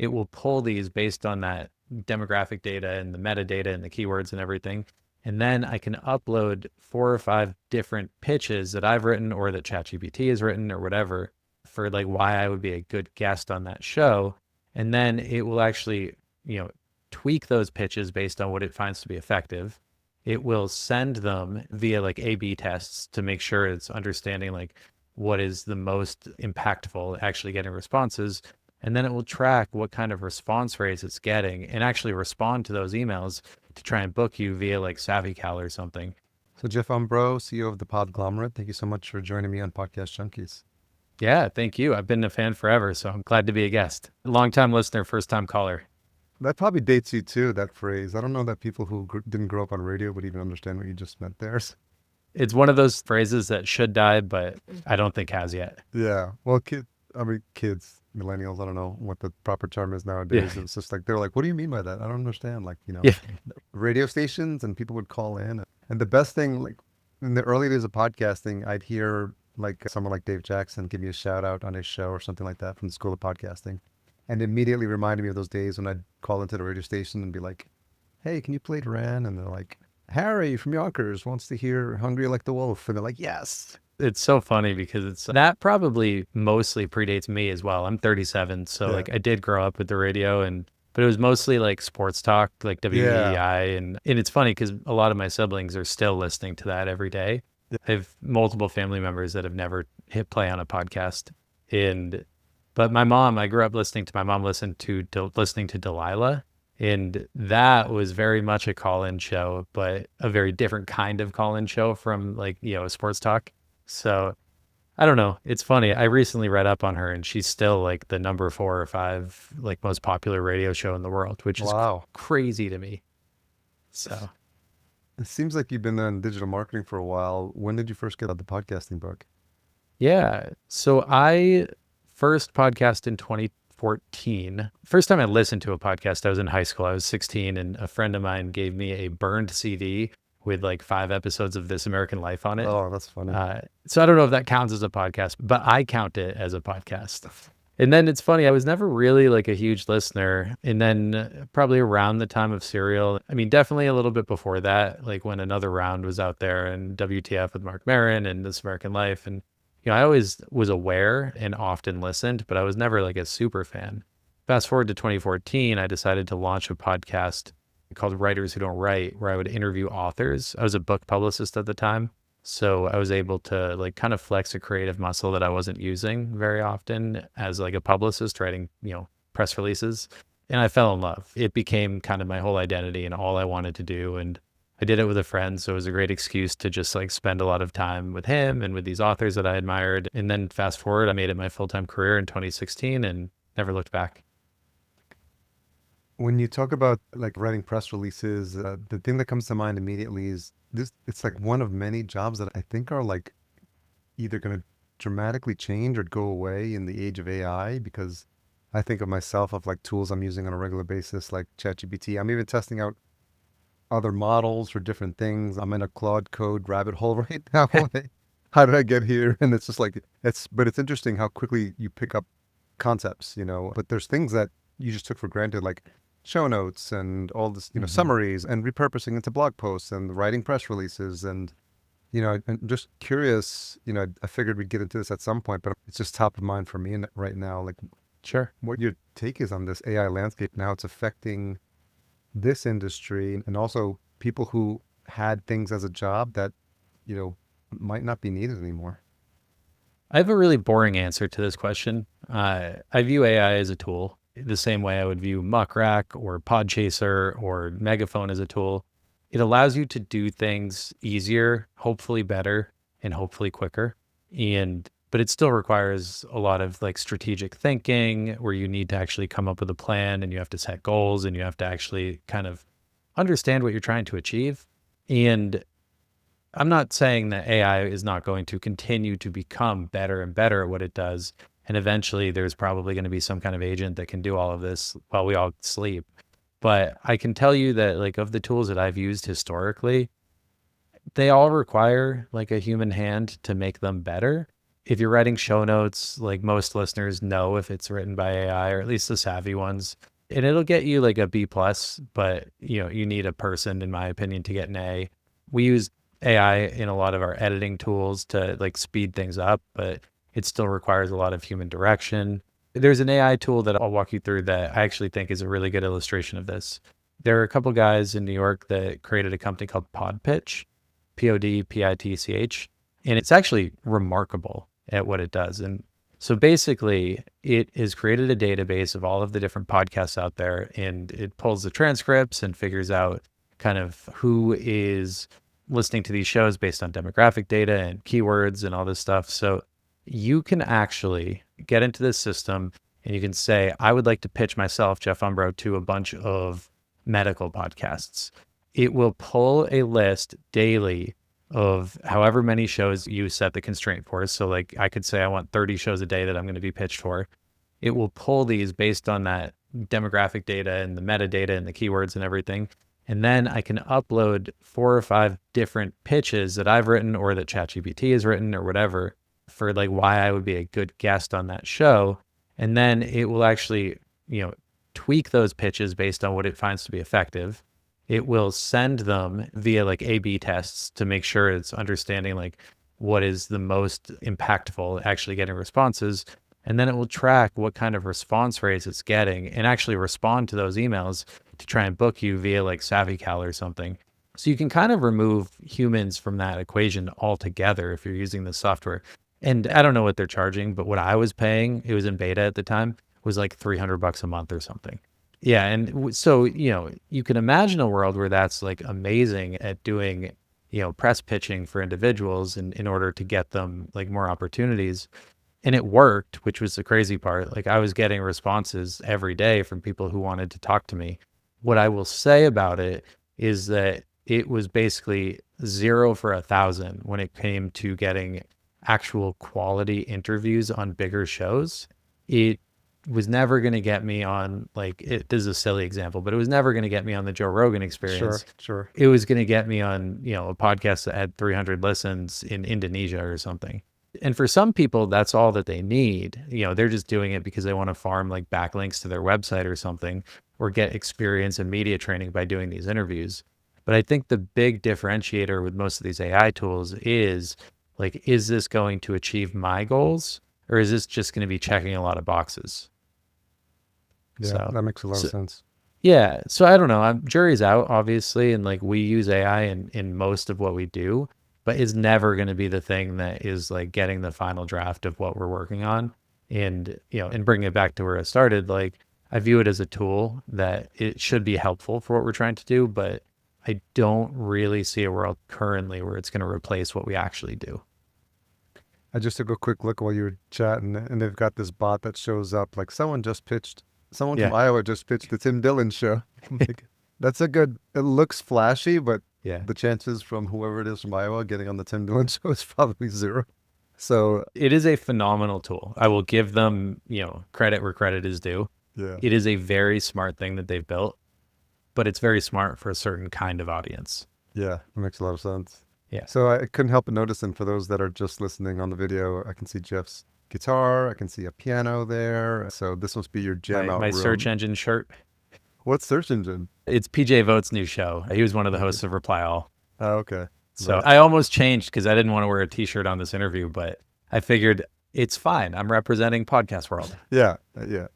it will pull these based on that demographic data and the metadata and the keywords and everything. And then I can upload 4 or 5 different pitches that I've written or that ChatGPT has written or whatever for like why I would be a good guest on that show. And then it will actually, tweak those pitches based on what it finds to be effective. It will send them via like A/B tests to make sure it's understanding like what is the most impactful, actually getting responses. And then it will track what kind of response rates it's getting and actually respond to those emails to try and book you via like SavvyCal or something. So Jeff Umbro, CEO of the Podglomerate, thank you so much for joining me on Podcast Junkies. Yeah, thank you. I've been a fan forever, so I'm glad to be a guest. Long-time listener, first-time caller. That probably dates you too, that phrase. I don't know that people who didn't grow up on radio would even understand what you just meant there. It's one of those phrases that should die, but I don't think has yet. Yeah. Well, kids, millennials, I don't know what the proper term is nowadays. Yeah. It's just like, they're like, what do you mean by that? I don't understand. Like, Yeah. radio stations and people would call in. And the best thing, like in the early days of podcasting, I'd hear like someone like Dave Jackson give me a shout out on his show or something like that from the School of Podcasting. And immediately reminded me of those days when I'd call into the radio station and be like, hey, can you play Duran? And they're like, Harry from Yonkers wants to hear Hungry Like the Wolf. And they're like, yes. It's so funny because that probably mostly predates me as well. I'm 37, so Yeah. like I did grow up with the radio, but it was mostly like sports talk, like WEEI, and it's funny because a lot of my siblings are still listening to that every day. Yeah. I have multiple family members that have never hit play on a podcast, but my mom, I grew up listening to my mom listening to Delilah. And that was very much a call-in show, but a very different kind of call-in show from like, sports talk. So I don't know. It's funny. I recently read up on her and she's still like the number 4 or 5, like most popular radio show in the world, which is Wow. crazy to me. So It seems like you've been in digital marketing for a while. When did you first get the podcasting bug? yeah. So I first podcast in 2014. First time I listened to a podcast, I was in high school. I was 16 and a friend of mine gave me a burned CD with like 5 episodes of This American Life on it. Oh, that's funny. So I don't know if that counts as a podcast, but I count it as a podcast. And then it's funny, I was never really like a huge listener. And then probably around the time of Serial, I mean, definitely a little bit before that, like when Another Round was out there and WTF with Mark Maron and This American Life. And, I always was aware and often listened, but I was never like a super fan. Fast forward to 2014, I decided to launch a podcast called Writers Who Don't Write, where I would interview authors. I was a book publicist at the time. So I was able to like kind of flex a creative muscle that I wasn't using very often as like a publicist writing, press releases. And I fell in love. It became kind of my whole identity and all I wanted to do. And I did it with a friend. So it was a great excuse to just like spend a lot of time with him and with these authors that I admired. And then fast forward, I made it my full-time career in 2016 and never looked back. When you talk about like writing press releases, the thing that comes to mind immediately is this. It's like one of many jobs that I think are like either going to dramatically change or go away in the age of AI, because I think of myself of like tools I'm using on a regular basis, like ChatGPT. I'm even testing out other models for different things. I'm in a Claude Code rabbit hole right now. How did I get here? And it's just like, but it's interesting how quickly you pick up concepts, but there's things that you just took for granted, like show notes and all this, summaries and repurposing into blog posts and writing press releases. And, I'm just curious, I figured we'd get into this at some point, but it's just top of mind for me right now. Like, Sure. what your take is on this AI landscape, now it's affecting this industry and also people who had things as a job that, might not be needed anymore. I have a really boring answer to this question. I view AI as a tool the same way I would view Muckrack or Podchaser or Megaphone as a tool. It allows you to do things easier, hopefully better, and hopefully quicker. But it still requires a lot of like strategic thinking where you need to actually come up with a plan and you have to set goals and you have to actually kind of understand what you're trying to achieve. And I'm not saying that AI is not going to continue to become better and better at what it does. And eventually there's probably going to be some kind of agent that can do all of this while we all sleep. But I can tell you that like of the tools that I've used historically, they all require like a human hand to make them better. if you're writing show notes, like most listeners know if it's written by AI, or at least the savvy ones, and it'll get you like a B plus, but you need a person, in my opinion, to get an A. We use AI in a lot of our editing tools to like speed things up, but it still requires a lot of human direction. There's an AI tool that I'll walk you through that I actually think is a really good illustration of this. There are a couple guys in New York that created a company called Podpitch, Podpitch, and it's actually remarkable at what it does. And so basically, it has created a database of all of the different podcasts out there, and it pulls the transcripts and figures out kind of who is listening to these shows based on demographic data and keywords and all this stuff. So you can actually get into this system and you can say, I would like to pitch myself, Jeff Umbro, to a bunch of medical podcasts. It will pull a list daily of however many shows you set the constraint for. So like I could say I want 30 shows a day that I'm going to be pitched for. It will pull these based on that demographic data and the metadata and the keywords and everything. And then I can upload 4 or 5 different pitches that I've written or that ChatGPT has written or whatever for like why I would be a good guest on that show. And then it will actually, tweak those pitches based on what it finds to be effective. It will send them via like A/B tests to make sure it's understanding like what is the most impactful, actually getting responses. And then it will track what kind of response rates it's getting and actually respond to those emails to try and book you via like SavvyCal or something. So you can kind of remove humans from that equation altogether if you're using the software. And I don't know what they're charging, but what I was paying, it was in beta at the time, was like $300 a month or something. Yeah. And so, you can imagine a world where that's like amazing at doing, press pitching for individuals in order to get them like more opportunities. And it worked, which was the crazy part. Like I was getting responses every day from people who wanted to talk to me. What I will say about it is that it was basically 0 for 1,000 when it came to getting actual quality interviews on bigger shows. It was never going to get me on this is a silly example, but it was never going to get me on the Joe Rogan Experience. Sure. It was going to get me on, a podcast that had 300 listens in Indonesia or something. And for some people, that's all that they need. They're just doing it because they want to farm like backlinks to their website or something, or get experience and media training by doing these interviews. But I think the big differentiator with most of these AI tools is like, is this going to achieve my goals, or is this just going to be checking a lot of boxes? Yeah, So that makes a lot of sense. yeah. So I don't know. Jury's out, obviously. And like we use AI in most of what we do, but it's never going to be the thing that is like getting the final draft of what we're working on. And, and bringing it back to where I started, like I view it as a tool that it should be helpful for what we're trying to do, but I don't really see a world currently where it's going to replace what we actually do. I just took a quick look while you were chatting, and they've got this bot that shows up like someone from Iowa just pitched the Tim Dillon show. Like, that's it looks flashy, but the chances from whoever it is from Iowa getting on the Tim Dillon show is probably 0. So it is a phenomenal tool. I will give them, credit where credit is due. Yeah. It is a very smart thing that they've built, but it's very smart for a certain kind of audience. Yeah, that makes a lot of sense. Yeah. So I couldn't help but notice, and for those that are just listening on the video, I can see Jeff's guitar. I can see a piano there. So this must be your jam out My room. search engine shirt. What search engine? It's PJ Vote's new show. He was one of the hosts of Reply All. Oh, okay. So Right. I almost changed because I didn't want to wear a t-shirt on this interview, but I figured it's fine. I'm representing podcast world. Yeah.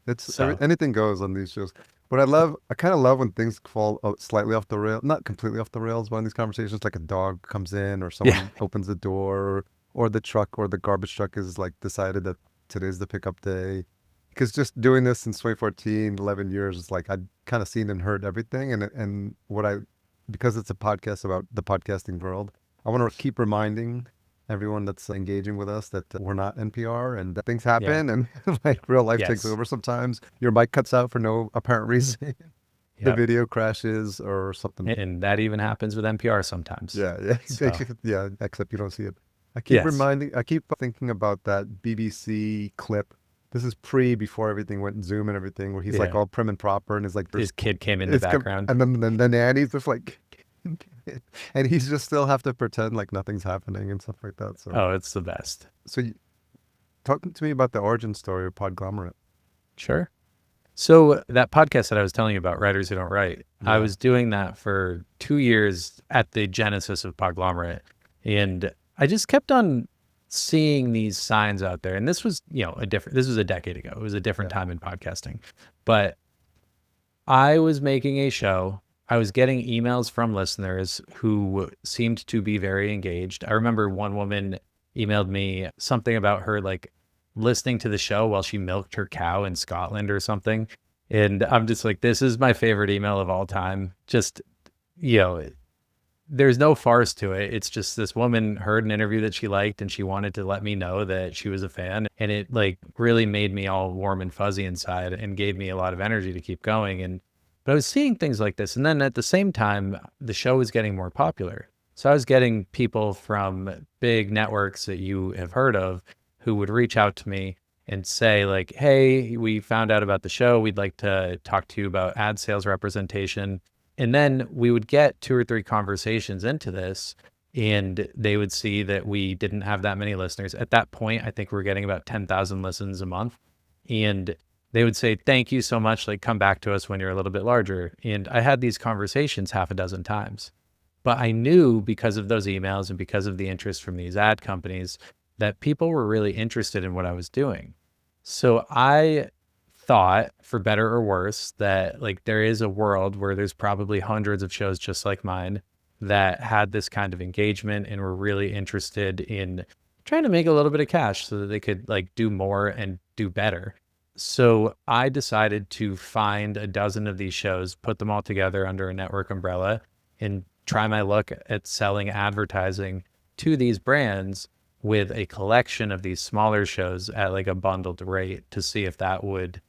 It's So- anything goes on these shows. But I kind of love when things fall slightly off the rail, not completely off the rails, but in these conversations, like a dog comes in or someone opens the door, or the truck or the garbage truck is like decided that today's the pickup day. Because just doing this since 2014, 11 years, it's like I'd kind of seen and heard everything. And because it's a podcast about the podcasting world, I want to keep reminding everyone that's engaging with us that we're not NPR and that things happen and like real life takes over sometimes. Your mic cuts out for no apparent reason. The video crashes or something. And that even happens with NPR sometimes. Yeah. So- Yeah, except you don't see it. I keep thinking about that BBC clip. This is before everything went Zoom and everything, where he's like all prim and proper and is like, his kid came in the background. and then the nanny's just like, and he's just still have to pretend like nothing's happening and stuff like that. So Oh, it's the best. So Talk to me about the origin story of Podglomerate. Sure. So that podcast that I was telling you about, Writers Who Don't Write, I Yeah. was doing that for 2 years at the genesis of Podglomerate. And I just kept on seeing these signs out there. And this was, this was a decade ago. It was a different time in podcasting. But I was making a show. I was getting emails from listeners who seemed to be very engaged. I remember one woman emailed me something about her like listening to the show while she milked her cow in Scotland or something. And I'm just like, this is my favorite email of all time. Just, there's no farce to it. It's just this woman heard an interview that she liked and she wanted to let me know that she was a fan. And it like really made me all warm and fuzzy inside and gave me a lot of energy to keep going. But I was seeing things like this. And then at the same time, the show was getting more popular. So I was getting people from big networks that you have heard of who would reach out to me and say like, hey, we found out about the show. We'd like to talk to you about ad sales representation. And then we would get 2 or 3 conversations into this and they would see that we didn't have that many listeners. At that point, I think we were getting about 10,000 listens a month. And they would say, thank you so much. Like, come back to us when you're a little bit larger. And I had these conversations half a dozen times. But I knew because of those emails and because of the interest from these ad companies that people were really interested in what I was doing. So I thought, for better or worse, that like there is a world where there's probably hundreds of shows just like mine that had this kind of engagement and were really interested in trying to make a little bit of cash so that they could like do more and do better. So I decided to find a dozen of these shows, put them all together under a network umbrella, and try my luck at selling advertising to these brands with a collection of these smaller shows at like a bundled rate to see if that would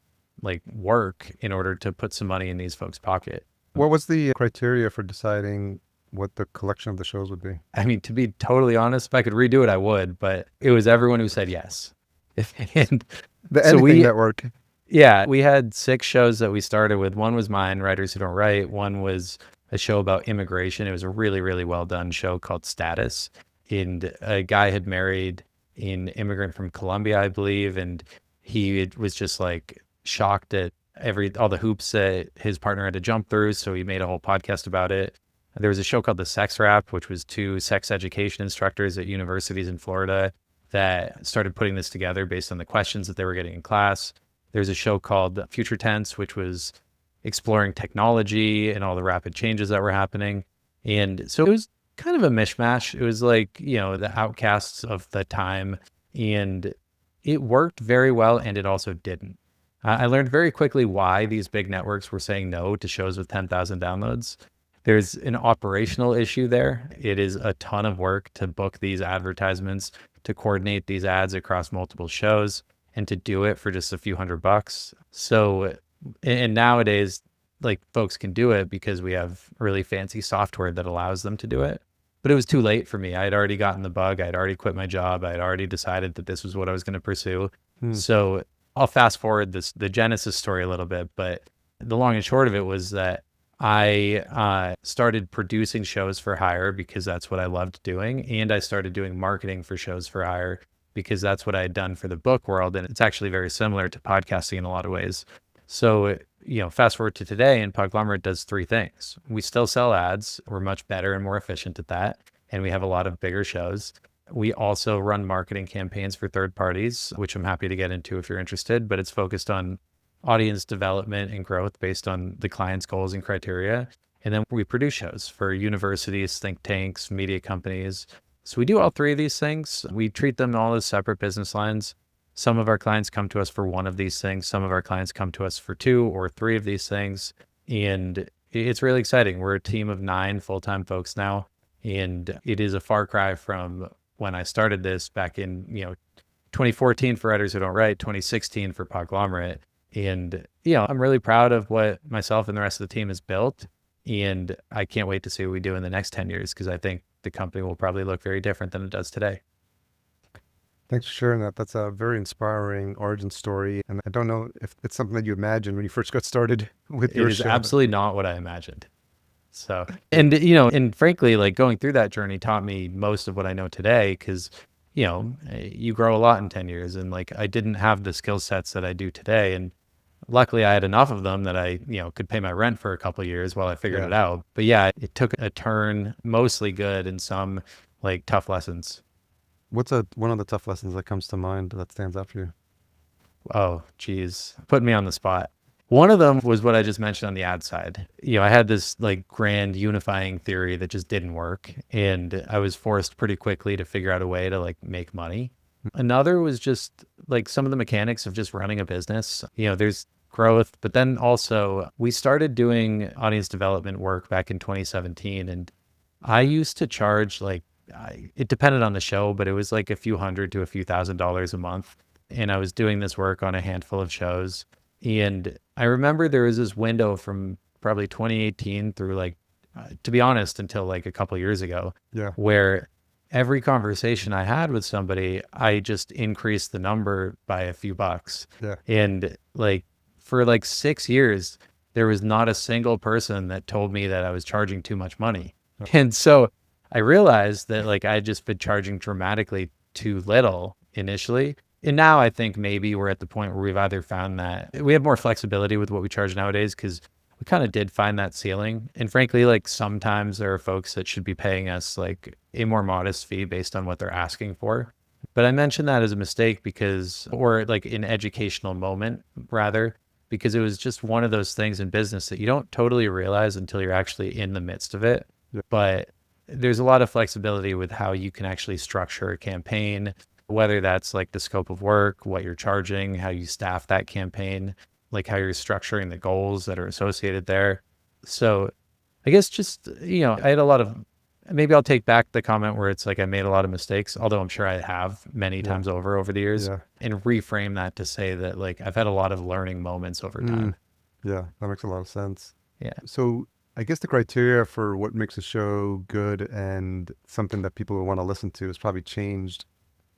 like work in order to put some money in these folks' pocket. What was the criteria for deciding what the collection of the shows would be? I mean, to be totally honest, if I could redo it, I would, but it was everyone who said yes. And Anything network. Yeah, we had 6 shows that we started with. One was mine, Writers Who Don't Write. One was a show about immigration. It was a really, really well done show called Status. And a guy had married an immigrant from Colombia, I believe, and he was just like shocked at all the hoops that his partner had to jump through. So he made a whole podcast about it. There was a show called The Sex Wrap, which was 2 sex education instructors at universities in Florida that started putting this together based on the questions that they were getting in class. There's a show called Future Tense, which was exploring technology and all the rapid changes that were happening. And so it was kind of a mishmash. It was like, the outcasts of the time, and it worked very well and it also didn't. I learned very quickly why these big networks were saying no to shows with 10,000 downloads. There's an operational issue there. It is a ton of work to book these advertisements, to coordinate these ads across multiple shows, and to do it for just a few $100. So, and nowadays, like folks can do it because we have really fancy software that allows them to do it. But it was too late for me. I had already gotten the bug. I had already quit my job. I had already decided that this was what I was going to pursue. So I'll fast forward the genesis story a little bit, but the long and short of it was that I started producing shows for hire because that's what I loved doing. And I started doing marketing for shows for hire because that's what I had done for the book world. And it's actually very similar to podcasting in a lot of ways. So, fast forward to today, and Podglomerate does 3 things. We still sell ads. We're much better and more efficient at that. And we have a lot of bigger shows. We also run marketing campaigns for third parties, which I'm happy to get into if you're interested, but it's focused on audience development and growth based on the client's goals and criteria. And then we produce shows for universities, think tanks, media companies. So we do all 3 of these things. We treat them all as separate business lines. Some of our clients come to us for one of these things. Some of our clients come to us for 2 or 3 of these things. And it's really exciting. We're a team of 9 full-time folks now. And it is a far cry from when I started this back in, 2014 for Writers Who Don't Write, 2016 for Podglomerate. And, I'm really proud of what myself and the rest of the team has built. And I can't wait to see what we do in the next 10 years because I think the company will probably look very different than it does today. Thanks for sharing that. That's a very inspiring origin story. And I don't know if it's something that you imagined when you first got started with your show. It is absolutely not what I imagined. So, and frankly, like going through that journey taught me most of what I know today because, you grow a lot in 10 years. And like, I didn't have the skill sets that I do today. And luckily I had enough of them that I, could pay my rent for a couple of years while I figured Yeah. it out. But yeah, it took a turn, mostly good, and some like tough lessons. What's one of the tough lessons that comes to mind that stands out for you? Oh, geez. Putting me on the spot. One of them was what I just mentioned on the ad side. I had this like grand unifying theory that just didn't work. And I was forced pretty quickly to figure out a way to like make money. Another was just like some of the mechanics of just running a business. There's growth, but then also we started doing audience development work back in 2017. And I used to charge like, it depended on the show, but it was like a few hundred to a few $1,000s a month. And I was doing this work on a handful of shows. And I remember there was this window from probably 2018 through like, to be honest, until like a couple years ago, Yeah. where every conversation I had with somebody, I just increased the number by a few bucks. Yeah. And like for like 6 years, there was not a single person that told me that I was charging too much money. Yeah. And so I realized that like I'd just been charging dramatically too little initially. And now I think maybe we're at the point where we've either found that we have more flexibility with what we charge nowadays, because we kind of did find that ceiling. And frankly, like sometimes there are folks that should be paying us like a more modest fee based on what they're asking for. But I mentioned that as a mistake or like an educational moment rather, because it was just one of those things in business that you don't totally realize until you're actually in the midst of it. Yeah. But there's a lot of flexibility with how you can actually structure a campaign, whether that's like the scope of work, what you're charging, how you staff that campaign, like how you're structuring the goals that are associated there. So I guess just, I had a lot of, maybe I'll take back the comment where it's like I made a lot of mistakes, although I'm sure I have many times over the years, and reframe that to say that like I've had a lot of learning moments over time. Yeah, that makes a lot of sense. Yeah. So I guess the criteria for what makes a show good and something that people will want to listen to has probably changed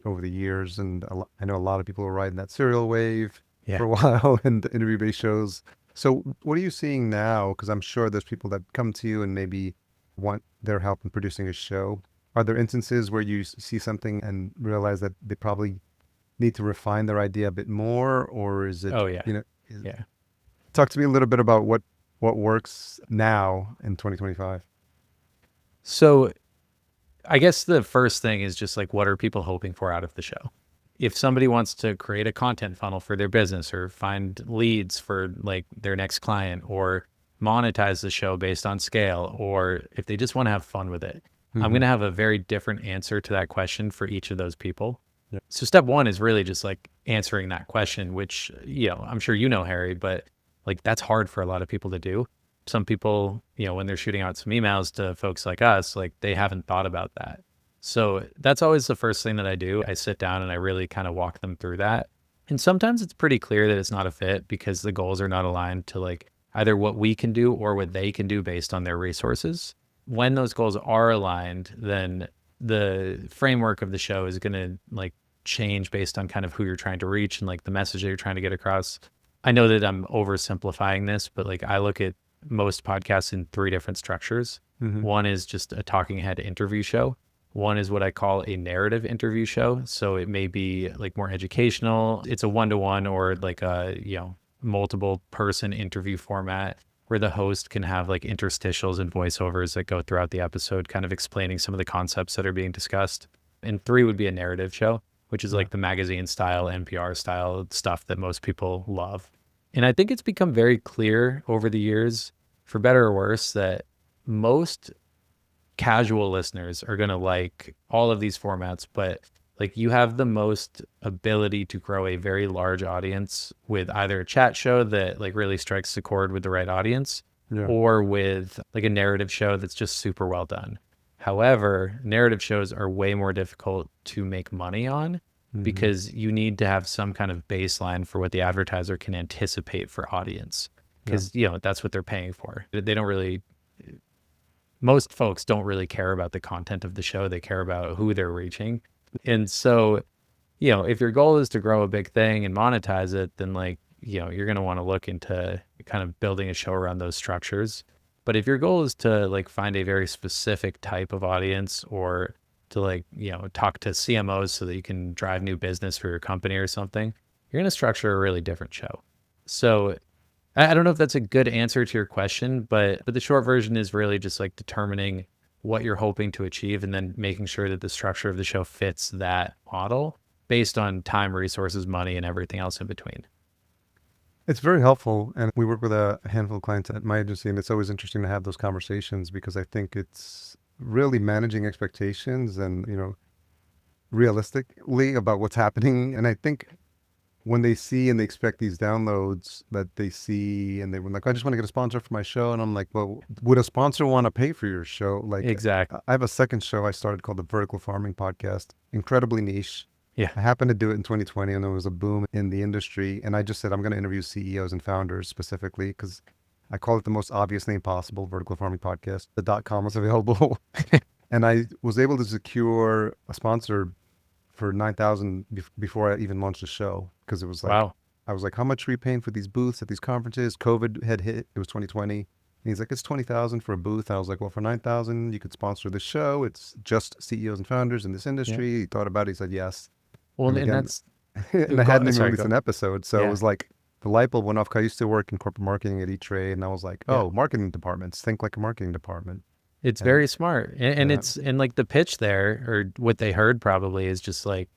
over the years. And I know a lot of people are riding that serial wave for a while and the interview-based shows. So what are you seeing now? Because I'm sure there's people that come to you and maybe want their help in producing a show. Are there instances where you see something and realize that they probably need to refine their idea a bit more? Or is it, talk to me a little bit about what works now in 2025. So I guess the first thing is just like, what are people hoping for out of the show? If somebody wants to create a content funnel for their business or find leads for like their next client or monetize the show based on scale, or if they just want to have fun with it, I'm going to have a very different answer to that question for each of those people. Yeah. So step one is really just like answering that question, which, I'm sure Harry, but like that's hard for a lot of people to do. Some people, when they're shooting out some emails to folks like us, like they haven't thought about that. So that's always the first thing that I do. I sit down and I really kind of walk them through that. And sometimes it's pretty clear that it's not a fit because the goals are not aligned to like either what we can do or what they can do based on their resources. When those goals are aligned, then the framework of the show is going to like change based on kind of who you're trying to reach and like the message that you're trying to get across. I know that I'm oversimplifying this, but like I look at most podcasts in three different structures. One is just a talking head interview show. One is what I call a narrative interview show. So it may be like more educational. It's a one-to-one or like a, multiple person interview format where the host can have like interstitials and voiceovers that go throughout the episode, kind of explaining some of the concepts that are being discussed. And three would be a narrative show, which is like the magazine style, NPR style stuff that most people love. And I think it's become very clear over the years, for better or worse, that most casual listeners are going to like all of these formats, but like you have the most ability to grow a very large audience with either a chat show that like really strikes the chord with the right audience or with like a narrative show that's just super well done. However, narrative shows are way more difficult to make money on because you need to have some kind of baseline for what the advertiser can anticipate for audience because, that's what they're paying for. They don't really, most folks don't really care about the content of the show. They care about who they're reaching. And so, if your goal is to grow a big thing and monetize it, then like, you're going to want to look into kind of building a show around those structures. But if your goal is to like find a very specific type of audience or to like, talk to CMOs so that you can drive new business for your company or something, you're going to structure a really different show. So I don't know if that's a good answer to your question, but the short version is really just like determining what you're hoping to achieve and then making sure that the structure of the show fits that model based on time, resources, money, and everything else in between. It's very helpful. And we work with a handful of clients at my agency, and it's always interesting to have those conversations because I think it's really managing expectations and, realistically about what's happening. And I think when they see and they expect these downloads that they see and they were like, I just want to get a sponsor for my show. And I'm like, well, would a sponsor want to pay for your show? Like, exactly. I have a second show I started called the Vertical Farming Podcast, incredibly niche. Yeah. I happened to do it in 2020 and there was a boom in the industry. And I just said, I'm going to interview CEOs and founders specifically because I call it the most obvious name possible, Vertical Farming Podcast. The .com was available. And I was able to secure a sponsor for $9,000 before I even launched the show. Because it was like, wow. I was like, how much are you paying for these booths at these conferences? COVID had hit, it was 2020. And he's like, it's $20,000 for a booth. I was like, well, for $9,000, you could sponsor the show. It's just CEOs and founders in this industry. Yeah. He thought about it. He said, yes. Well, and again, that's, and I hadn't even released an episode. So it was like, the light bulb went off. I used to work in corporate marketing at E-Trade. And I was like, marketing departments, think like a marketing department. It's very smart. And it's, and like the pitch there, or what they heard probably is just like,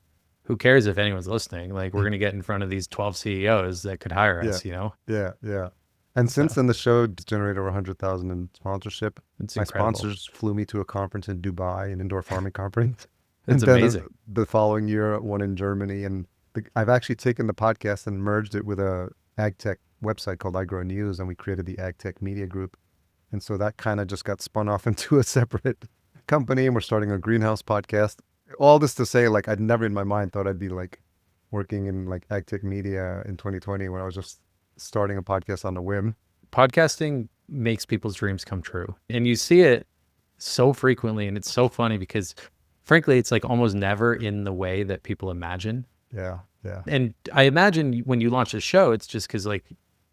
who cares if anyone's listening? Like, we're going to get in front of these 12 CEOs that could hire us, Yeah. And since then, the show generated over 100,000 in sponsorship. It's My incredible. sponsors flew me to a conference in Dubai, an indoor farming conference. It's amazing. The following year, one in Germany. And I've actually taken the podcast and merged it with a ag tech website called iGrow News, and we created the Ag Tech Media Group. And so that kind of just got spun off into a separate company, and we're starting a greenhouse podcast. All this to say, like, I'd never in my mind thought I'd be like working in like ag tech media in 2020 when I was just starting a podcast on a whim. Podcasting makes people's dreams come true. And you see it so frequently, and it's so funny because frankly, it's like almost never in the way that people imagine. Yeah. And I imagine when you launch a show, it's just because like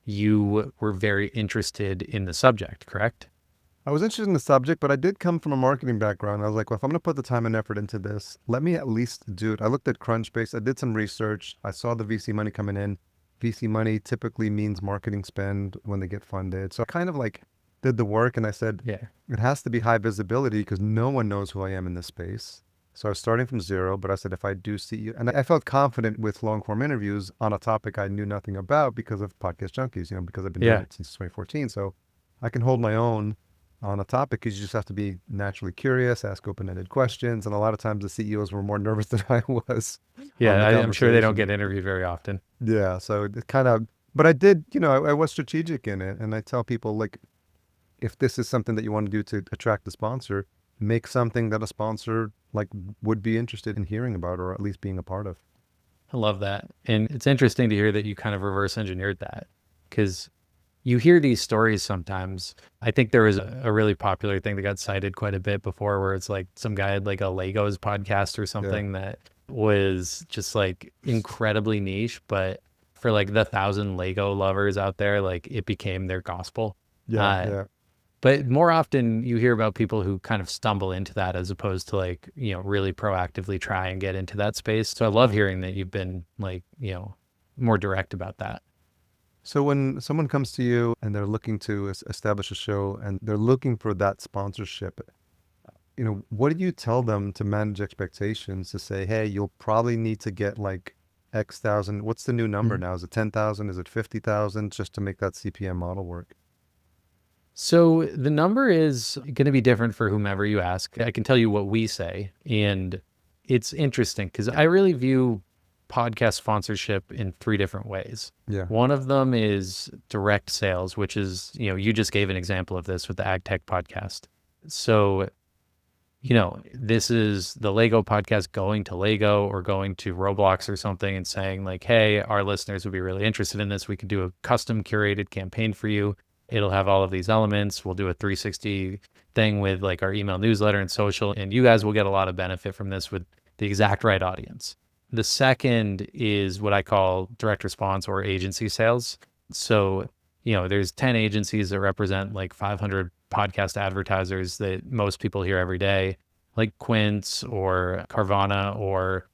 you were very interested in the subject, correct? I was interested in the subject, but I did come from a marketing background. I was like, well, if I'm going to put the time and effort into this, let me at least do it. I looked at Crunchbase. I did some research. I saw the VC money coming in. VC money typically means marketing spend when they get funded. So I kind of like did the work, and I said, it has to be high visibility because no one knows who I am in this space. So I was starting from zero, but I said, if I do see you, and I felt confident with long form interviews on a topic I knew nothing about because of Podcast Junkies, because I've been doing it since 2014. So I can hold my own on a topic because you just have to be naturally curious, ask open-ended questions. And a lot of times the CEOs were more nervous than I was. Yeah, I'm sure they don't get interviewed very often. Yeah, so it kind of, but I did, I was strategic in it. And I tell people, like, if this is something that you want to do to attract a sponsor, make something that a sponsor like would be interested in hearing about or at least being a part of. I love that. And it's interesting to hear that you kind of reverse engineered that, because you hear these stories sometimes. I think there was a really popular thing that got cited quite a bit before where it's like some guy had like a Legos podcast or something that was just like incredibly niche, but for like the 1,000 Lego lovers out there, like it became their gospel. But more often you hear about people who kind of stumble into that as opposed to like, really proactively try and get into that space. So I love hearing that you've been like, more direct about that. So when someone comes to you and they're looking to establish a show and they're looking for that sponsorship, what do you tell them to manage expectations to say, hey, you'll probably need to get like X thousand. What's the new number now? Is it 10,000? Is it 50,000 just to make that CPM model work? So the number is going to be different for whomever you ask. I can tell you what we say. And it's interesting because I really view podcast sponsorship in 3 different ways. Yeah. One of them is direct sales, which is, you just gave an example of this with the Ag Tech podcast. So, this is the Lego podcast going to Lego or going to Roblox or something and saying like, hey, our listeners would be really interested in this. We could do a custom curated campaign for you. It'll have all of these elements. We'll do a 360 thing with like our email newsletter and social, and you guys will get a lot of benefit from this with the exact right audience. The second is what I call direct response or agency sales. So, there's 10 agencies that represent like 500 podcast advertisers that most people hear every day. like Quince or Carvana or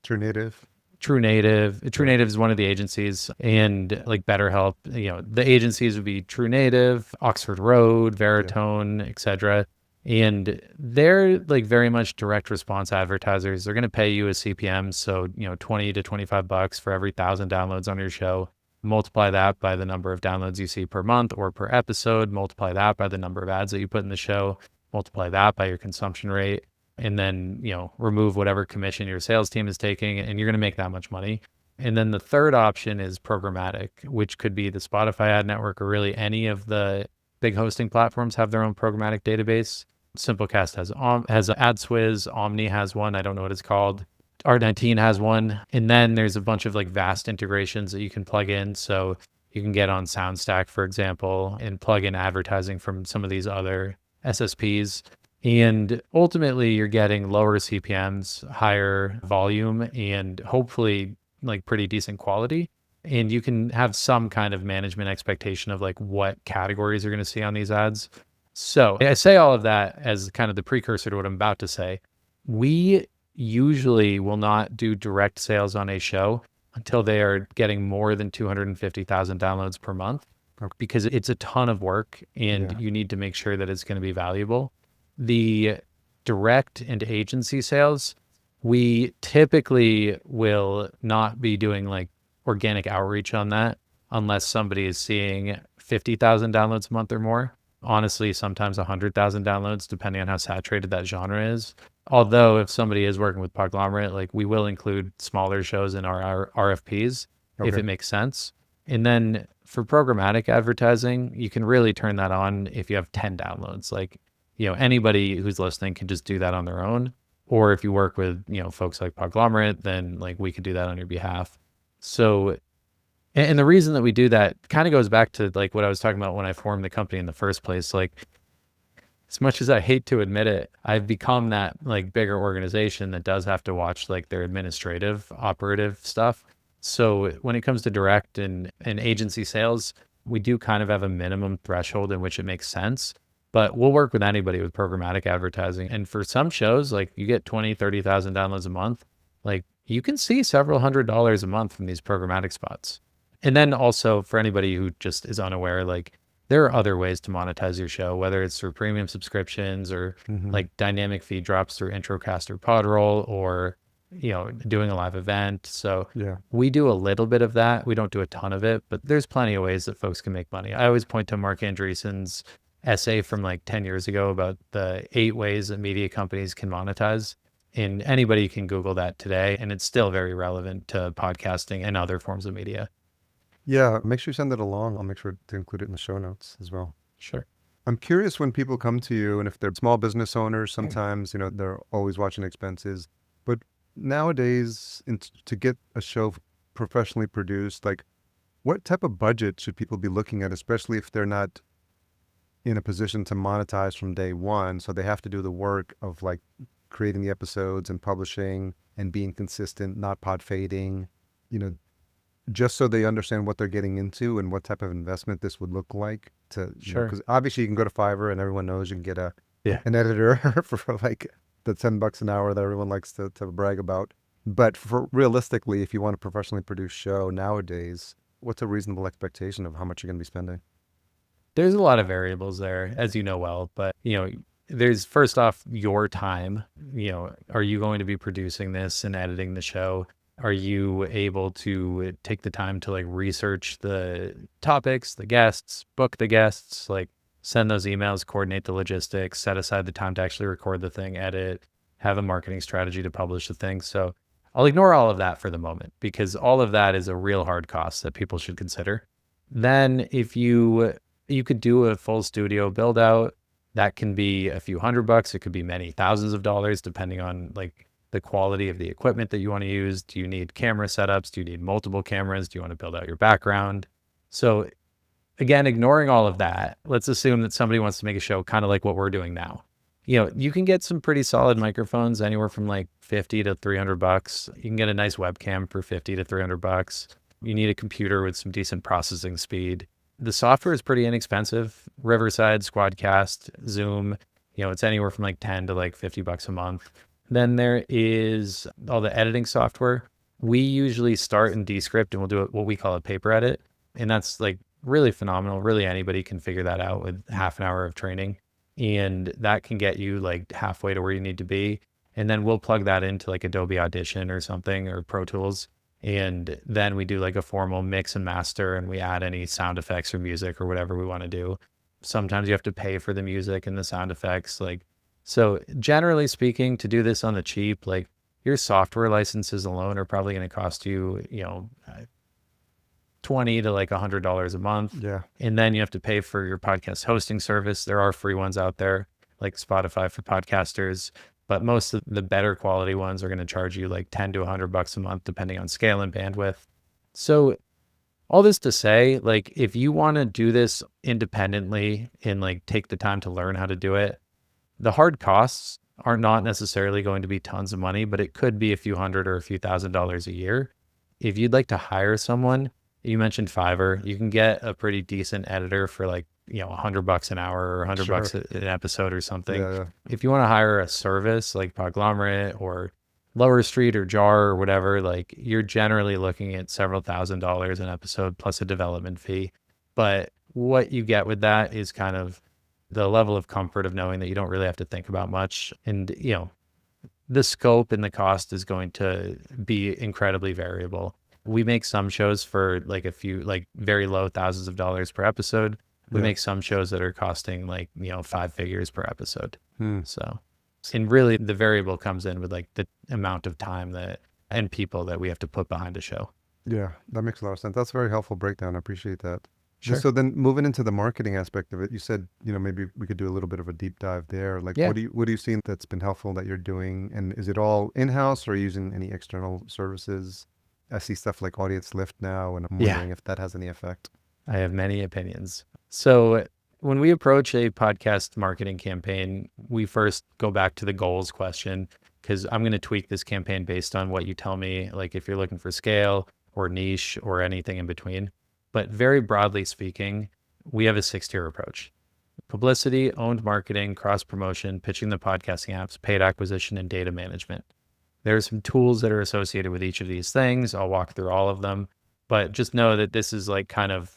True Native. True Native. True Yeah. Native is one of the agencies, and like BetterHelp, the agencies would be True Native, Oxford Road, Yeah. Veritone, etc. And they're like very much direct response advertisers. They're going to pay you a CPM, so 20 to $25 for every 1,000 downloads on your show. Multiply that by the number of downloads you see per month or per episode. Multiply that by the number of ads that you put in the show. Multiply that by your consumption rate, and then remove whatever commission your sales team is taking, and you're going to make that much money. And then the third option is programmatic, which could be the Spotify ad network, or really any of the big hosting platforms have their own programmatic database. Simplecast has AdSwiz, Omni has one, I don't know what it's called, Art19 has one, and then there's a bunch of like vast integrations that you can plug in. So you can get on SoundStack, for example, and plug in advertising from some of these other SSPs. And ultimately, you're getting lower CPMs, higher volume, and hopefully like pretty decent quality. And you can have some kind of management expectation of like what categories you're going to see on these ads. So I say all of that as kind of the precursor to what I'm about to say. We usually will not do direct sales on a show until they are getting more than 250,000 downloads per month, because it's a ton of work and you need to make sure that it's going to be valuable. The direct and agency sales, we typically will not be doing like organic outreach on that unless somebody is seeing 50,000 downloads a month or more. Honestly, sometimes 100,000 downloads, depending on how saturated that genre is. Although if somebody is working with Podglomerate, like we will include smaller shows in our RFPs if it makes sense. And then for programmatic advertising, you can really turn that on if you have 10 downloads. Like, anybody who's listening can just do that on their own. Or if you work with, folks like Podglomerate, then like we could do that on your behalf. So, and the reason that we do that kind of goes back to like what I was talking about when I formed the company in the first place. Like, as much as I hate to admit it, I've become that like bigger organization that does have to watch like their administrative operative stuff. So when it comes to direct and agency sales, we do kind of have a minimum threshold in which it makes sense, but we'll work with anybody with programmatic advertising. And for some shows, like you get 20, 30,000 downloads a month, like you can see several $100s a month from these programmatic spots. And then also for anybody who just is unaware, like there are other ways to monetize your show, whether it's through premium subscriptions or like dynamic feed drops through Introcast or Podroll, or doing a live event. So we do a little bit of that. We don't do a ton of it, but there's plenty of ways that folks can make money. I always point to Mark Andreessen's essay from like 10 years ago about the 8 ways that media companies can monetize. And anybody can Google that today, and it's still very relevant to podcasting and other forms of media. Yeah, make sure you send it along. I'll make sure to include it in the show notes as well. Sure. I'm curious when people come to you, and if they're small business owners, sometimes, they're always watching expenses. But nowadays, to get a show professionally produced, like what type of budget should people be looking at, especially if they're not in a position to monetize from day one? So they have to do the work of like creating the episodes and publishing and being consistent, not pod fading, just so they understand what they're getting into and what type of investment this would look like to, because obviously you can go to Fiverr and everyone knows you can get an editor for like the $10 an hour that everyone likes to brag about. But for realistically, if you want a professionally produced show nowadays, what's a reasonable expectation of how much you're going to be spending? There's a lot of variables there, as you know well, but there's first off your time. Are you going to be producing this and editing the show? Are you able to take the time to like research the topics, the guests, book the guests, like send those emails, coordinate the logistics, set aside the time to actually record the thing, edit, have a marketing strategy to publish the thing? So I'll ignore all of that for the moment, because all of that is a real hard cost that people should consider. Then if you could do a full studio build out, that can be a few $100. It could be many thousands of dollars, depending on like the quality of the equipment that you want to use. Do you need camera setups? Do you need multiple cameras? Do you want to build out your background? So again, ignoring all of that, let's assume that somebody wants to make a show kind of like what we're doing now. You can get some pretty solid microphones anywhere from like $50 to $300. You can get a nice webcam for $50 to $300. You need a computer with some decent processing speed. The software is pretty inexpensive. Riverside, Squadcast, Zoom. It's anywhere from like 10 to like $50 a month. Then there is all the editing software. We usually start in Descript and we'll do what we call a paper edit. And that's like really phenomenal. Really anybody can figure that out with half an hour of training. And that can get you like halfway to where you need to be. And then we'll plug that into like Adobe Audition or something, or Pro Tools. And then we do like a formal mix and master, and we add any sound effects or music or whatever we want to do. Sometimes you have to pay for the music and the sound effects. So generally speaking, to do this on the cheap, like your software licenses alone are probably going to cost you, $20 to like $100 a month. Yeah. And then you have to pay for your podcast hosting service. There are free ones out there like Spotify for podcasters, but most of the better quality ones are going to charge you like 10 to $100 a month, depending on scale and bandwidth. So all this to say, like, if you want to do this independently and like take the time to learn how to do it, the hard costs are not necessarily going to be tons of money, but it could be a few hundred or a few $1,000s a year. If you'd like to hire someone, you mentioned Fiverr, you can get a pretty decent editor for like, $100 an hour or $100 an episode or something. Yeah. If you want to hire a service like Podglomerate or Lower Street or Jar or whatever, like you're generally looking at several $1,000s an episode plus a development fee. But what you get with that is kind of the level of comfort of knowing that you don't really have to think about much. And, the scope and the cost is going to be incredibly variable. We make some shows for like a few, like very low thousands of dollars per episode. We make some shows that are costing like, 5 figures per episode. So, and really the variable comes in with like the amount of time and people that we have to put behind a show. Yeah, that makes a lot of sense. That's a very helpful breakdown. I appreciate that. Sure. So then moving into the marketing aspect of it, you said, maybe we could do a little bit of a deep dive there. Like, what do you see that's been helpful that you're doing? And is it all in-house or are you using any external services? I see stuff like Audience Lift now, and I'm wondering if that has any effect. I have many opinions. So when we approach a podcast marketing campaign, we first go back to the goals question, because I'm going to tweak this campaign based on what you tell me, like if you're looking for scale or niche or anything in between. But very broadly speaking, we have a 6-tier approach: publicity, owned marketing, cross-promotion, pitching the podcasting apps, paid acquisition, and data management. There are some tools that are associated with each of these things. I'll walk through all of them, but just know that this is like kind of,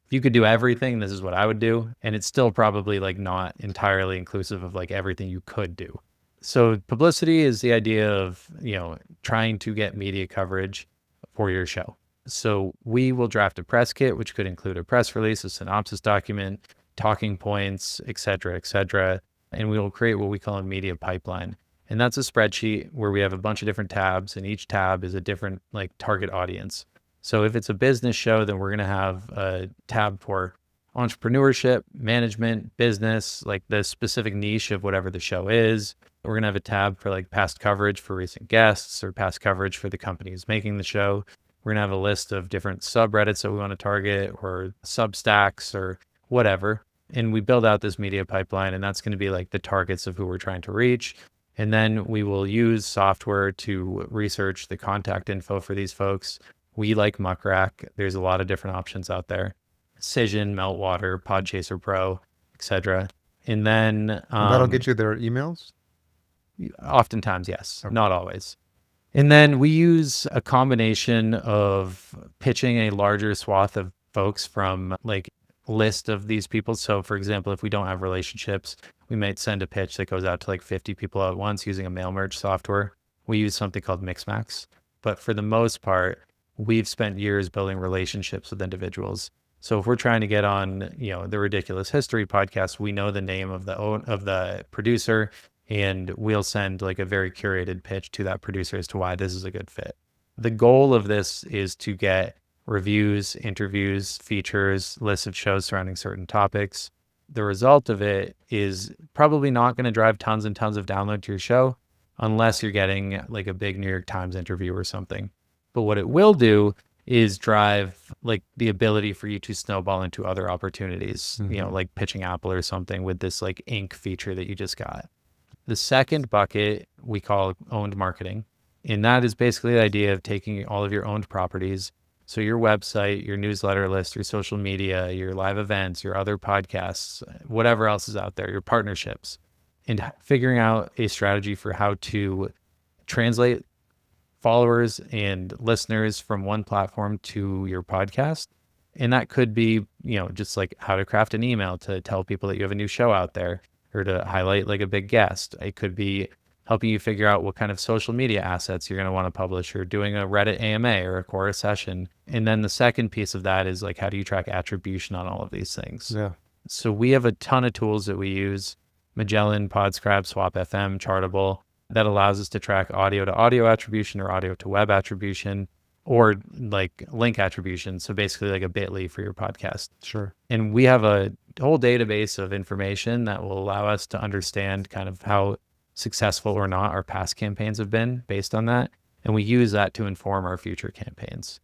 if you could do everything, this is what I would do. And it's still probably like not entirely inclusive of like everything you could do. So publicity is the idea of, trying to get media coverage for your show. So we will draft a press kit, which could include a press release, a synopsis document, talking points, et cetera, and we will create what we call a media pipeline. And that's a spreadsheet where we have a bunch of different tabs, and each tab is a different like target audience. So if it's a business show, then we're going to have a tab for entrepreneurship, management, business, like the specific niche of whatever the show is. We're going to have a tab for like past coverage for recent guests or past coverage for the companies making the show. We're going to have a list of different subreddits that we want to target, or Substacks or whatever. And we build out this media pipeline, and that's going to be like the targets of who we're trying to reach. And then we will use software to research the contact info for these folks. We like Muckrack. There's a lot of different options out there: Cision, Meltwater, Podchaser Pro, etc. And then that'll get you their emails? Oftentimes, yes. Okay. Not always. And then we use a combination of pitching a larger swath of folks from like list of these people. So for example, if we don't have relationships, we might send a pitch that goes out to like 50 people at once using a mail merge software. We use something called Mixmax. But for the most part, we've spent years building relationships with individuals. So if we're trying to get on, the Ridiculous History podcast, we know the name of the producer, and we'll send like a very curated pitch to that producer as to why this is a good fit. The goal of this is to get reviews, interviews, features, lists of shows surrounding certain topics. The result of it is probably not going to drive tons and tons of download to your show unless you're getting like a big New York Times interview or something. But what it will do is drive like the ability for you to snowball into other opportunities, like pitching Apple or something with this like ink feature that you just got. The second bucket we call owned marketing. And that is basically the idea of taking all of your owned properties. So your website, your newsletter list, your social media, your live events, your other podcasts, whatever else is out there, your partnerships. and figuring out a strategy for how to translate followers and listeners from one platform to your podcast. And that could be, just like how to craft an email to tell people that you have a new show out there, or to highlight like a big guest. It could be helping you figure out what kind of social media assets you're going to want to publish, or doing a Reddit AMA or a Quora session. And then the second piece of that is like, how do you track attribution on all of these things? Yeah. So we have a ton of tools that we use: Magellan, Podscribe, Swap FM, Chartable, that allows us to track audio to audio attribution, or audio to web attribution, or like link attribution. So basically like a bit.ly for your podcast. Sure. And we have a whole database of information that will allow us to understand kind of how successful or not our past campaigns have been based on that. And we use that to inform our future campaigns.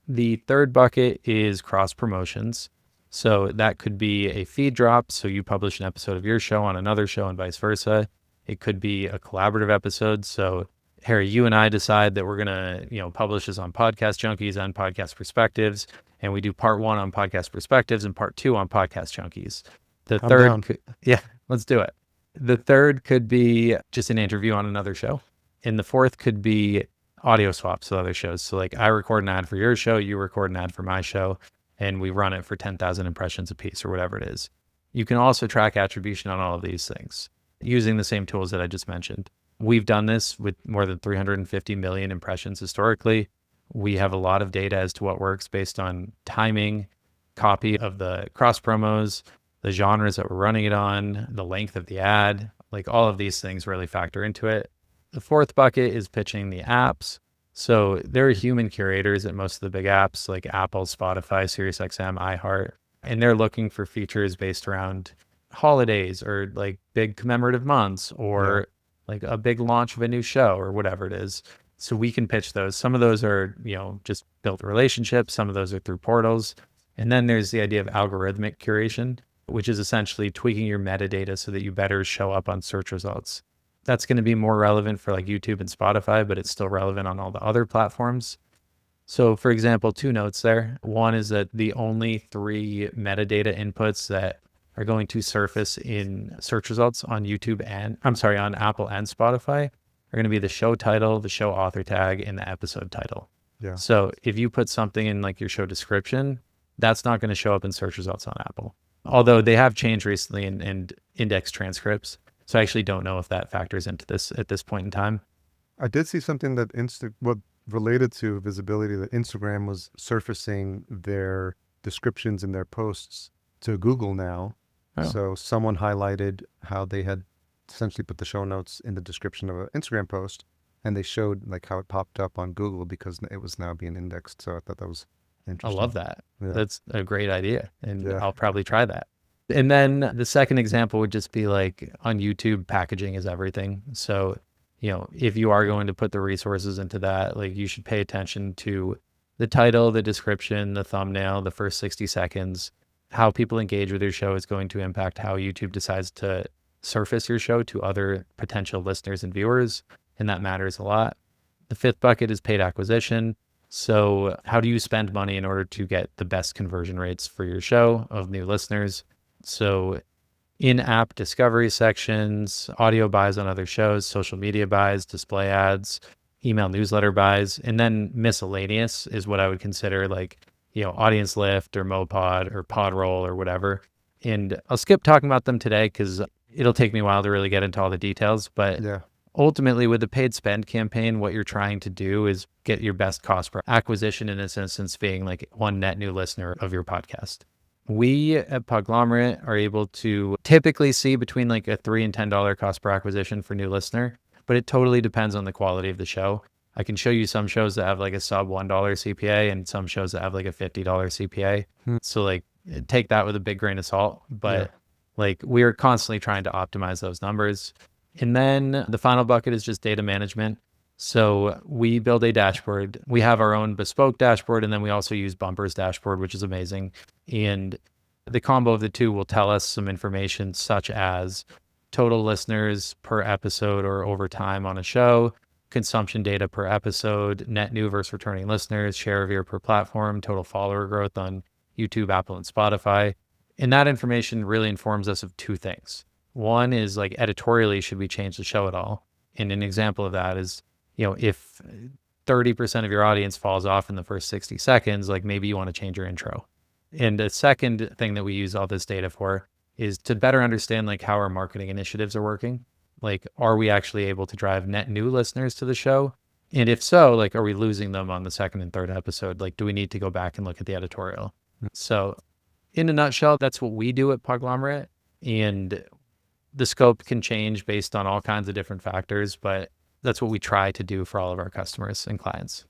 The third bucket is cross promotions. So that could be a feed drop. So you publish an episode of your show on another show and vice versa. It could be a collaborative episode. So Harry, you and I decide that we're going to, publish this on Podcast Junkies and Podcast Perspectives. And we do part 1 on Podcast Perspectives and part 2 on Podcast Junkies. The I'm third, down. yeah, let's do it. The third could be just an interview on another show. And the fourth could be audio swaps with other shows. So like I record an ad for your show, you record an ad for my show, and we run it for 10,000 impressions a piece or whatever it is. You can also track attribution on all of these things using the same tools that I just mentioned. We've done this with more than 350 million impressions historically. We have a lot of data as to what works based on timing, copy of the cross promos, the genres that we're running it on, the length of the ad, like all of these things really factor into it. The fourth bucket is pitching the apps. So there are human curators at most of the big apps like Apple, Spotify, SiriusXM, iHeart, and they're looking for features based around holidays or like big commemorative months, or like a big launch of a new show or whatever it is. So we can pitch those. Some of those are, just built relationships. Some of those are through portals. And then there's the idea of algorithmic curation, which is essentially tweaking your metadata so that you better show up on search results. That's going to be more relevant for like YouTube and Spotify, but it's still relevant on all the other platforms. So for example, 2 notes there. One is that the only 3 metadata inputs that are going to surface in search results on on Apple and Spotify are going to be the show title, the show author tag, and the episode title. Yeah. So if you put something in like your show description, that's not going to show up in search results on Apple. Although they have changed recently and index transcripts. So I actually don't know if that factors into this at this point in time. I did see something that related to visibility, that Instagram was surfacing their descriptions in their posts to Google now. Oh. So someone highlighted how they had essentially put the show notes in the description of an Instagram post, and they showed like how it popped up on Google because it was now being indexed. So I thought that was interesting. I love that. Yeah. That's a great idea. And Yeah. I'll probably try that. And then the second example would just be like on YouTube, packaging is everything. So, if you are going to put the resources into that, like you should pay attention to the title, the description, the thumbnail, the first 60 seconds. How people engage with your show is going to impact how YouTube decides to surface your show to other potential listeners and viewers, and that matters a lot. The fifth bucket is paid acquisition. So how do you spend money in order to get the best conversion rates for your show of new listeners? So in-app discovery sections, audio buys on other shows, social media buys, display ads, email newsletter buys, and then miscellaneous is what I would consider like, audience lift or Mopod or Podroll or whatever. And I'll skip talking about them today because it'll take me a while to really get into all the details. But ultimately with the paid spend campaign, what you're trying to do is get your best cost per acquisition, in this instance being like one net new listener of your podcast. We at Podglomerate are able to typically see between like a $3 and $10 cost per acquisition for new listener, but it totally depends on the quality of the show. I can show you some shows that have like a sub $1 CPA and some shows that have like a $50 CPA. So like take that with a big grain of salt, but like we are constantly trying to optimize those numbers. And then the final bucket is just data management. So we build a dashboard. We have our own bespoke dashboard, and then we also use Bumper's dashboard, which is amazing. And the combo of the two will tell us some information such as total listeners per episode or over time on a show, consumption data per episode, net new versus returning listeners, share of ear per platform, total follower growth on YouTube, Apple, and Spotify. And that information really informs us of 2 things. One is like editorially, should we change the show at all? And an example of that is, if 30% of your audience falls off in the first 60 seconds, like maybe you want to change your intro. And the second thing that we use all this data for is to better understand like how our marketing initiatives are working. Like, are we actually able to drive net new listeners to the show? And if so, like, are we losing them on the second and third episode? Like, do we need to go back and look at the editorial? So in a nutshell, that's what we do at Podglomerate. And the scope can change based on all kinds of different factors, but that's what we try to do for all of our customers and clients.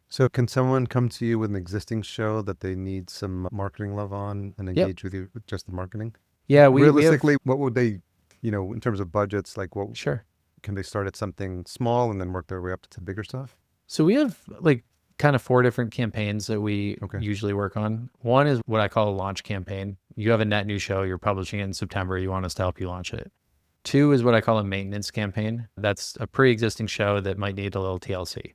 So can someone come to you with an existing show that they need some marketing love on and engage with you with just the marketing? Yeah, realistically, what would they, in terms of budgets, like what sure. Can they start at something small and then work their way up to bigger stuff? So we have like kind of 4 different campaigns that we usually work on. One is what I call a launch campaign. You have a net new show, you're publishing it in September, you want us to help you launch it. 2 is what I call a maintenance campaign. That's a pre-existing show that might need a little TLC.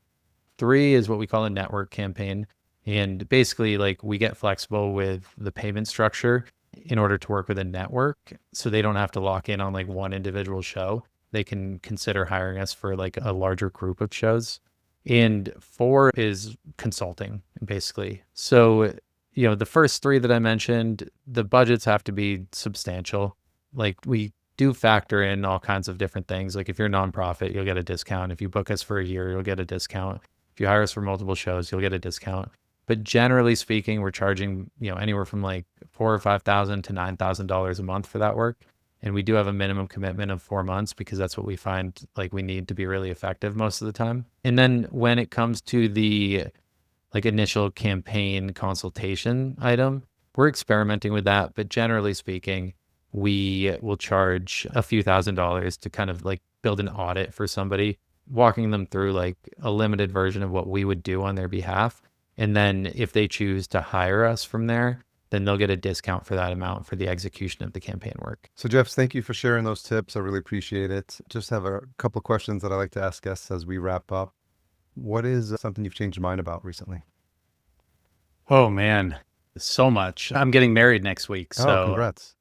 3 is what we call a network campaign. And basically, like, we get flexible with the payment structure in order to work with a network, so they don't have to lock in on like one individual show. They can consider hiring us for like a larger group of shows. And 4 is consulting, basically. So, the first 3 that I mentioned, the budgets have to be substantial. Like, we do factor in all kinds of different things. Like, if you're a nonprofit, you'll get a discount. If you book us for a year, you'll get a discount. If you hire us for multiple shows, you'll get a discount. But generally speaking, we're charging, anywhere from like $4,000 or $5,000 to $9,000 a month for that work. And we do have a minimum commitment of 4 months because that's what we find like we need to be really effective most of the time. And then when it comes to the like initial campaign consultation item, we're experimenting with that. But generally speaking, we will charge a few $1,000s to kind of like build an audit for somebody, walking them through like a limited version of what we would do on their behalf. And then if they choose to hire us from there, then they'll get a discount for that amount for the execution of the campaign work. So Jeff, thank you for sharing those tips. I really appreciate it. Just have a couple of questions that I like to ask guests as we wrap up. What is something you've changed your mind about recently? Oh man, so much. I'm getting married next week. So congrats.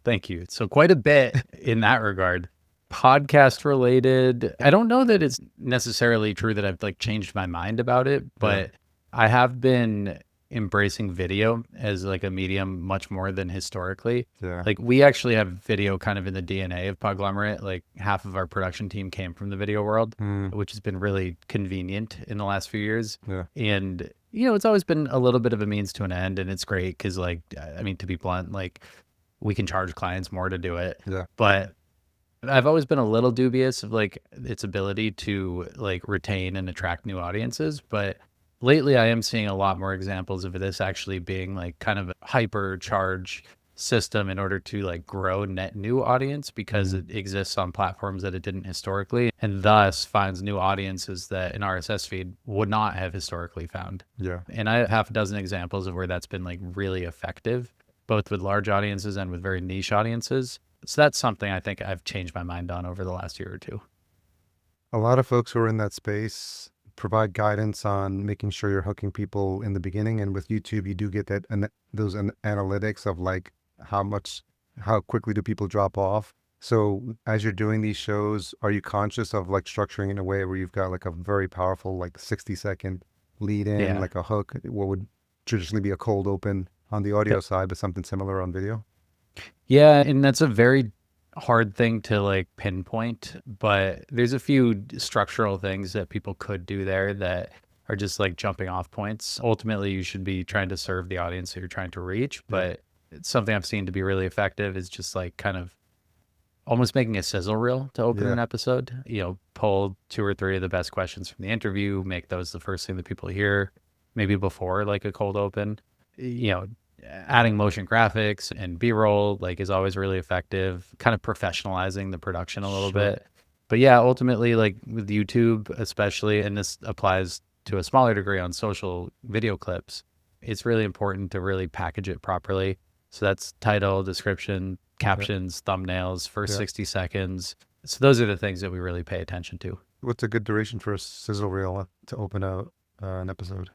Thank you. So quite a bit in that regard. Podcast related, I don't know that it's necessarily true that I've like changed my mind about it, but I have been embracing video as like a medium much more than historically. Like, we actually have video kind of in the DNA of Podglomerate. Like, half of our production team came from the video world, which has been really convenient in the last few years. And it's always been a little bit of a means to an end, and it's great because, like, I mean, to be blunt, like, we can charge clients more to do it. But I've always been a little dubious of like its ability to like retain and attract new audiences. But lately, I am seeing a lot more examples of this actually being like kind of a hypercharge system in order to like grow net new audience, because it exists on platforms that it didn't historically, and thus finds new audiences that an RSS feed would not have historically found. And I have half a dozen examples of where that's been like really effective, both with large audiences and with very niche audiences. So that's something I think I've changed my mind on over the last year or 2. A lot of folks who are in that space provide guidance on making sure you're hooking people in the beginning. And with YouTube, you do get that and those analytics of like how quickly do people drop off. So as you're doing these shows, are you conscious of like structuring in a way where you've got like a very powerful, like 60-second lead in, like a hook, what would traditionally be a cold open on the audio side, but something similar on video? Yeah. And that's a very hard thing to like pinpoint, but there's a few structural things that people could do there that are just like jumping off points. Ultimately, you should be trying to serve the audience that you're trying to reach, but it's something I've seen to be really effective is just like kind of almost making a sizzle reel to open an episode. Pull 2 or 3 of the best questions from the interview, make those the first thing that people hear, maybe before like a cold open. Adding motion graphics and B-roll like is always really effective, kind of professionalizing the production a little bit. But yeah, ultimately, like with YouTube especially, and this applies to a smaller degree on social video clips, it's really important to really package it properly. So that's title, description, captions, thumbnails, first 60 seconds. So those are the things that we really pay attention to. What's a good duration for a sizzle reel to open out an episode?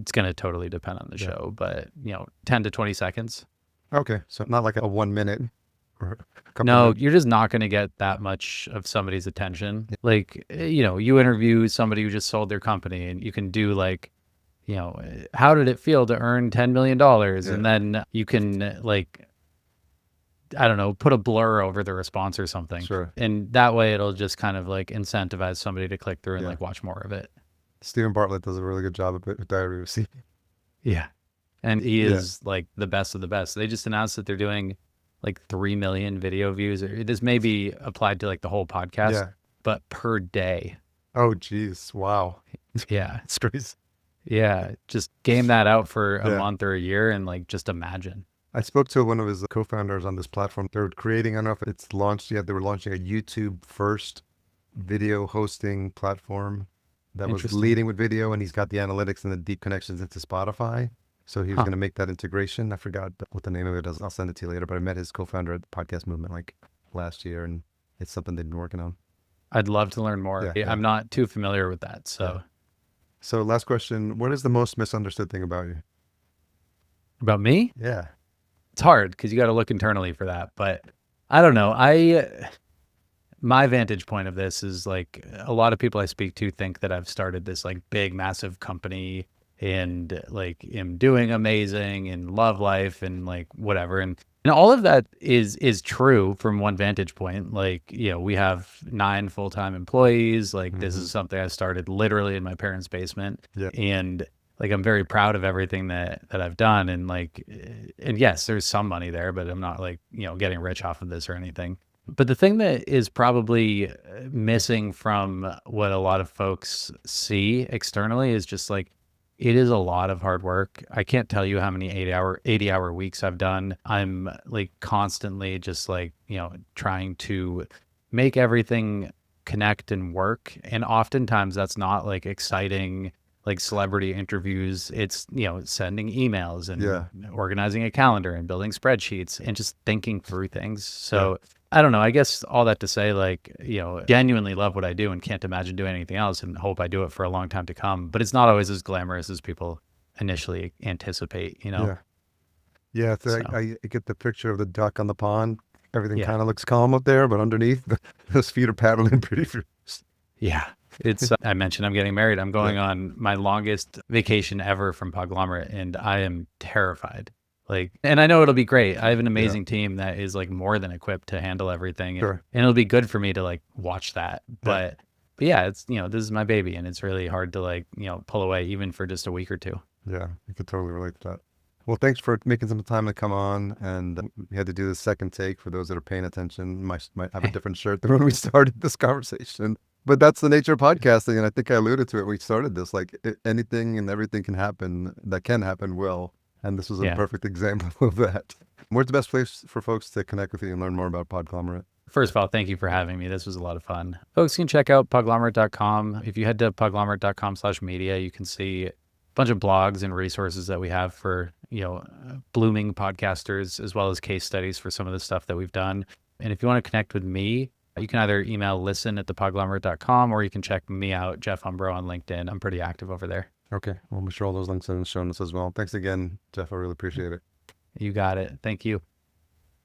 It's going to totally depend on the show, but 10 to 20 seconds. Okay. So not like a 1 minute or a couple No, minutes? you're just not going to get that much of somebody's attention. Yeah. Like, you interview somebody who just sold their company and you can do like, how did it feel to earn $10 million? Yeah. And then you can like, I don't know, put a blur over the response or something. Sure. And that way it'll just kind of like incentivize somebody to click through and Yeah. like watch more of it. Stephen Bartlett does a really good job of it with Diary of a CEO. Yeah. And he Yeah. is like the best of the best. They just announced that they're doing like 3 million video views. This may be applied to like the whole podcast, Yeah. but per day. Oh, geez. Wow. Yeah. It's crazy. Yeah. Just game that out for a Yeah. month or a year and like just imagine. I spoke to one of his co-founders on this platform. They're creating, I don't know if it's launched yet. They were launching a YouTube first video hosting platform that was Interesting. leading with video, and he's got the analytics and the deep connections into Spotify. So he was Huh. going to make that integration. I forgot what the name of it is. I'll send it to you later. But I met his co-founder at the Podcast Movement like last year, and it's something they've been working on. I'd love to learn more. Yeah. I'm not too familiar with that. So, Yeah. So last question, what is the most misunderstood thing about you? about me, Yeah. it's hard because you got to look internally for that. But I don't know. My vantage point of this is like a lot of people I speak to think that I've started this like big, massive company and like am doing amazing and love life and like whatever. And all of that is true from one vantage point. Like, we have 9 full-time employees. Like this is something I started literally in my parents' basement. Yeah. And like, I'm very proud of everything that I've done. And like, and yes, there's some money there, but I'm not like, getting rich off of this or anything. But the thing that is probably missing from what a lot of folks see externally is just like, it is a lot of hard work. I can't tell you how many 80-hour weeks I've done. I'm like constantly just like, trying to make everything connect and work. And oftentimes that's not like exciting, like celebrity interviews. It's, sending emails and organizing a calendar and building spreadsheets and just thinking through things. So I don't know. I guess all that to say, like, genuinely love what I do and can't imagine doing anything else and hope I do it for a long time to come. But it's not always as glamorous as people initially anticipate, Yeah. Yeah. So. I get the picture of the duck on the pond. Everything Yeah. kind of looks calm up there, but underneath, those feet are paddling pretty fierce. Yeah. It's, I mentioned I'm getting married. I'm going on my longest vacation ever from Podglomerate, and I am terrified. Like, and I know it'll be great. I have an amazing team that is like more than equipped to handle everything. Sure. And it'll be good for me to like watch that. But yeah, it's, this is my baby and it's really hard to like, pull away even for just a week or two. Yeah, I could totally relate to that. Well, thanks for making some time to come on. And we had to do the second take for those that are paying attention. Might have a different shirt than when we started this conversation. But that's the nature of podcasting. And I think I alluded to it when we started this. Like anything and everything can happen that can happen will. And this was a perfect example of that. Where's the best place for folks to connect with you and learn more about Podglomerate? First of all, thank you for having me. This was a lot of fun. Folks can check out podglomerate.com. If you head to podglomerate.com/media, you can see a bunch of blogs and resources that we have for, blooming podcasters, as well as case studies for some of the stuff that we've done. And if you want to connect with me, you can either email listen@thepodglomerate.com or you can check me out, Jeff Umbro, on LinkedIn. I'm pretty active over there. Okay. Well, I'm sure all those links are in the show notes as well. Thanks again, Jeff. I really appreciate it. You got it. Thank you.